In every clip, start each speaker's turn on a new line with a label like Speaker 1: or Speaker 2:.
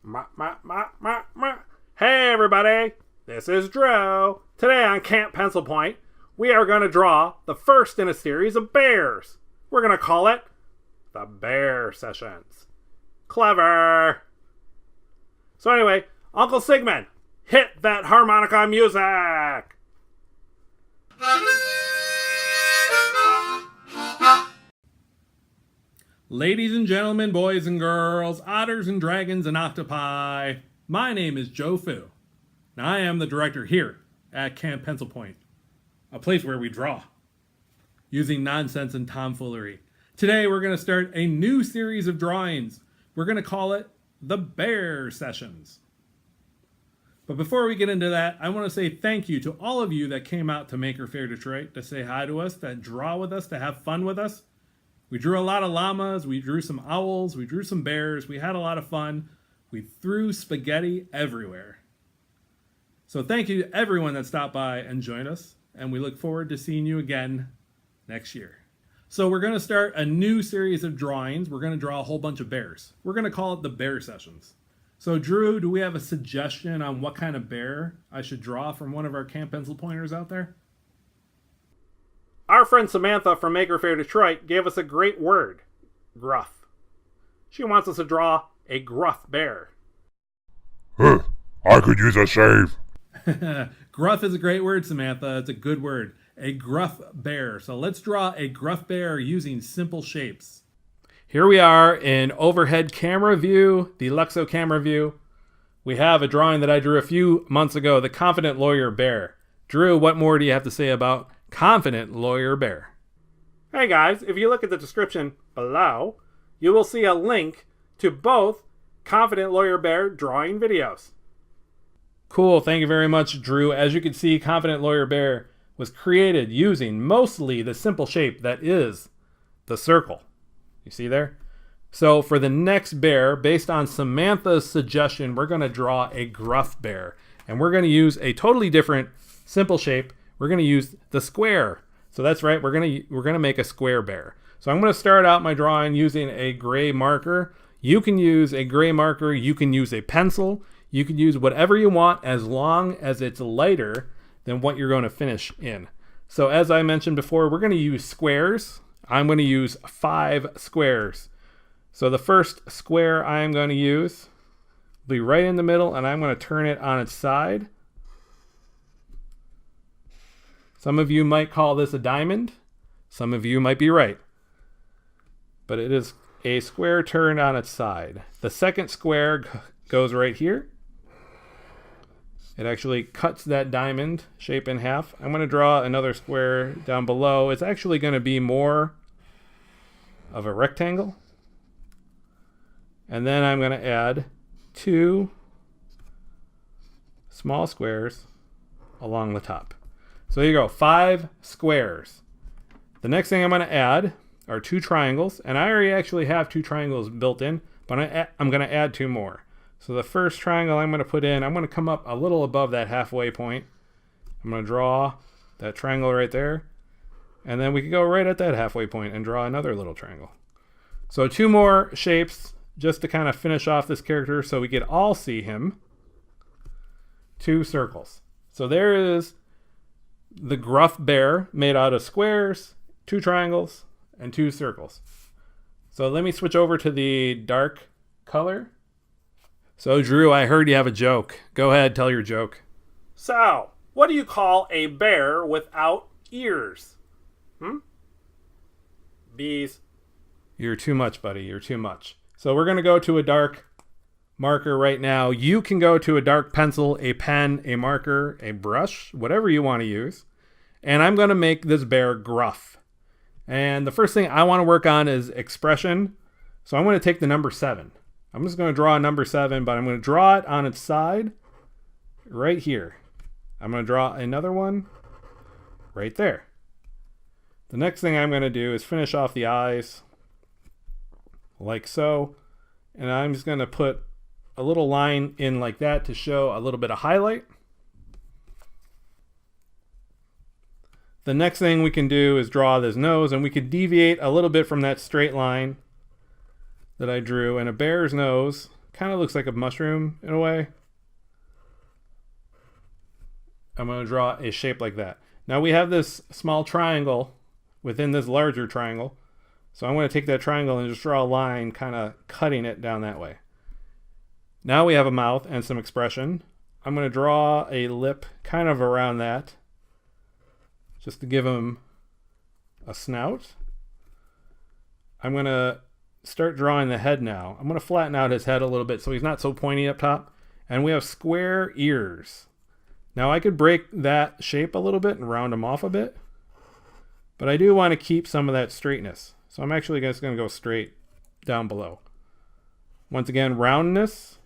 Speaker 1: Hey everybody, this is Drew. Today on Camp Pencil Point, we are going to draw the first in a series of bears. We're going to call it the Bear Sessions. Clever. So anyway, Uncle Sigmund, hit that harmonica music.
Speaker 2: Ladies and gentlemen, boys and girls, otters and dragons and octopi, my name is Joe Foo, and I am the director here at Camp Pencil Point, a place where we draw, using nonsense and tomfoolery. Today we're going to start a new series of drawings. We're going to call it the Bear Sessions. But before we get into that, I want to say thank you to all of you that came out to Maker Faire Detroit to say hi to us, that draw with us, to have fun with us. We drew a lot of llamas, we drew some owls, we drew some bears, we had a lot of fun. We threw spaghetti everywhere. So thank you to everyone that stopped by and joined us, and we look forward to seeing you again next year. So we're going to start a new series of drawings. We're going to draw a whole bunch of bears. We're going to call it the Bear Sessions. So Drew, do we have a suggestion on what kind of bear I should draw from one of our Camp Pencil Pointers out there?
Speaker 1: Our friend Samantha from Maker Faire Detroit gave us a great word, gruff. She wants us to draw a gruff bear.
Speaker 3: I could use a shave.
Speaker 2: Gruff is a great word, Samantha. It's a good word. A gruff bear. So let's draw a gruff bear using simple shapes.
Speaker 1: Here we are in overhead camera view, the Luxo camera view. We have a drawing that I drew a few months ago, the Confident Lawyer Bear. Drew, what more do you have to say about Confident Lawyer Bear? Hey guys, if you look at the description below, you will see a link to both Confident Lawyer Bear drawing videos. Cool, thank you very much, Drew. As you can see, Confident Lawyer Bear was created using mostly the simple shape that is the circle. You see there? So for the next bear, based on Samantha's suggestion, we're going to draw a gruff bear. And we're going to use a totally different simple shape. We're going to use the square. So that's right, we're going to make a square bear. So I'm going to start out my drawing using a gray marker. You can use a gray marker, you can use a pencil, you can use whatever you want as long as it's lighter than what you're going to finish in. So as I mentioned before, we're going to use squares. I'm going to use 5 squares. So the first square I'm going to use will be right in the middle, and I'm going to turn it on its side. Some of you might call this a diamond. Some of you might be right. But it is a square turned on its side. The second square goes right here. It actually cuts that diamond shape in half. I'm going to draw another square down below. It's actually going to be more of a rectangle. And then I'm going to add 2 small squares along the top. So there you go, 5 squares. The next thing I'm going to add are 2 triangles, and I already actually have 2 triangles built in, but I'm going to add 2 more. So the first triangle I'm going to put in, I'm going to come up a little above that halfway point. I'm going to draw that triangle right there, and then we can go right at that halfway point and draw another little triangle. So 2 more shapes just to kind of finish off this character so we could all see him. 2 circles. So there is the gruff bear made out of squares, 2 triangles, and 2 circles. So let me switch over to the dark color. So Drew, I heard you have a joke. Go ahead, tell your joke. So, what do you call a bear without ears? Bees. You're too much, buddy. You're too much. So we're going to go to a dark marker right now. You can go to a dark pencil, a pen, a marker, a brush, whatever you want to use. And I'm going to make this bear gruff. And the first thing I want to work on is expression. So I'm going to take the number 7. I'm just going to draw a number 7, but I'm going to draw it on its side right here. I'm going to draw another one right there. The next thing I'm going to do is finish off the eyes like so. And I'm just going to put a little line in like that to show a little bit of highlight. The next thing we can do is draw this nose, and we could deviate a little bit from that straight line that I drew. And a bear's nose kind of looks like a mushroom in a way. I'm going to draw a shape like that. Now we have this small triangle within this larger triangle. So I'm going to take that triangle and just draw a line kind of cutting it down that way. Now we have a mouth and some expression. I'm going to draw a lip kind of around that just to give him a snout. I'm going to start drawing the head now. I'm going to flatten out his head a little bit so he's not so pointy up top. And we have square ears. Now I could break that shape a little bit and round them off a bit. But I do want to keep some of that straightness. So I'm actually just going to go straight down below. Once again, roundness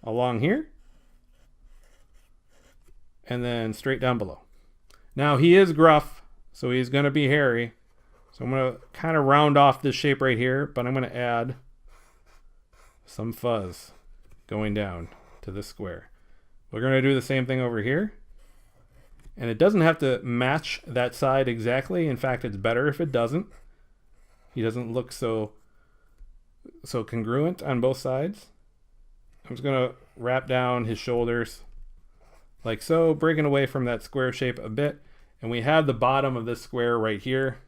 Speaker 1: along here. And then straight down below. Now he is gruff, so he's going to be hairy. So I'm going to kind of round off this shape right here, but I'm going to add some fuzz going down to this square. We're going to do the same thing over here. And it doesn't have to match that side exactly. In fact, it's better if it doesn't. He doesn't look so congruent on both sides. I'm just going to wrap down his shoulders like so, breaking away from that square shape a bit. And we have the bottom of this square right here.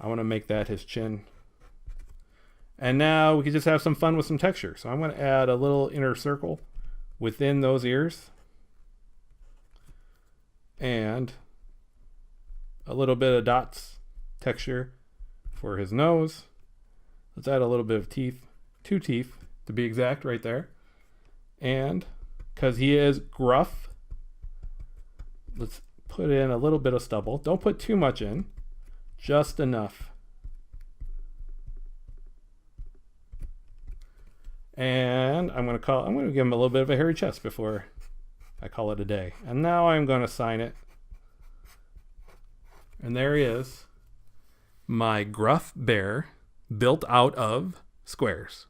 Speaker 1: I want to make that his chin. And now we can just have some fun with some texture. So I'm going to add a little inner circle within those ears. And a little bit of dots texture for his nose. Let's add a little bit of teeth, 2 teeth to be exact right there. And because he is gruff, let's put in a little bit of stubble. Don't put too much in, just enough. And I'm going to give him a little bit of a hairy chest before I call it a day. And now I'm going to sign it. And there he is, my gruff bear built out of squares.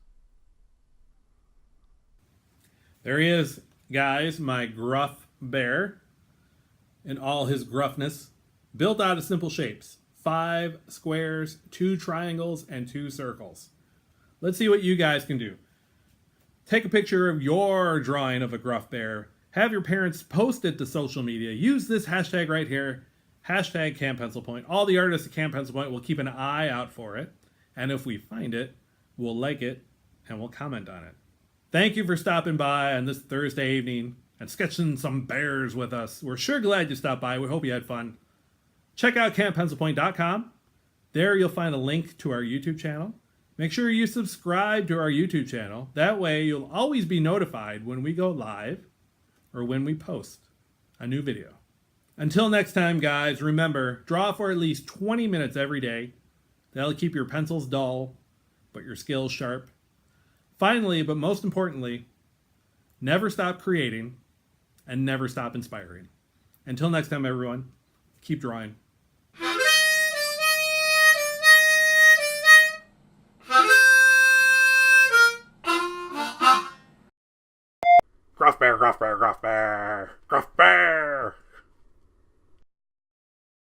Speaker 2: There he is, guys, my gruff bear in all his gruffness, built out of simple shapes. 5 squares, 2 triangles, and 2 circles. Let's see what you guys can do. Take a picture of your drawing of a gruff bear. Have your parents post it to social media. Use this hashtag right here, hashtag CampPencilPoint. All the artists at CampPencilPoint will keep an eye out for it. And if we find it, we'll like it and we'll comment on it. Thank you for stopping by on this Thursday evening and sketching some bears with us. We're sure glad you stopped by. We hope you had fun. Check out CampPencilPoint.com. There you'll find a link to our YouTube channel. Make sure you subscribe to our YouTube channel. That way you'll always be notified when we go live or when we post a new video. Until next time, guys, remember, draw for at least 20 minutes every day. That'll keep your pencils dull, but your skills sharp. Finally, but most importantly, never stop creating and never stop inspiring. Until next time, everyone, keep drawing.
Speaker 1: Gruff bear, gruff bear, gruff bear.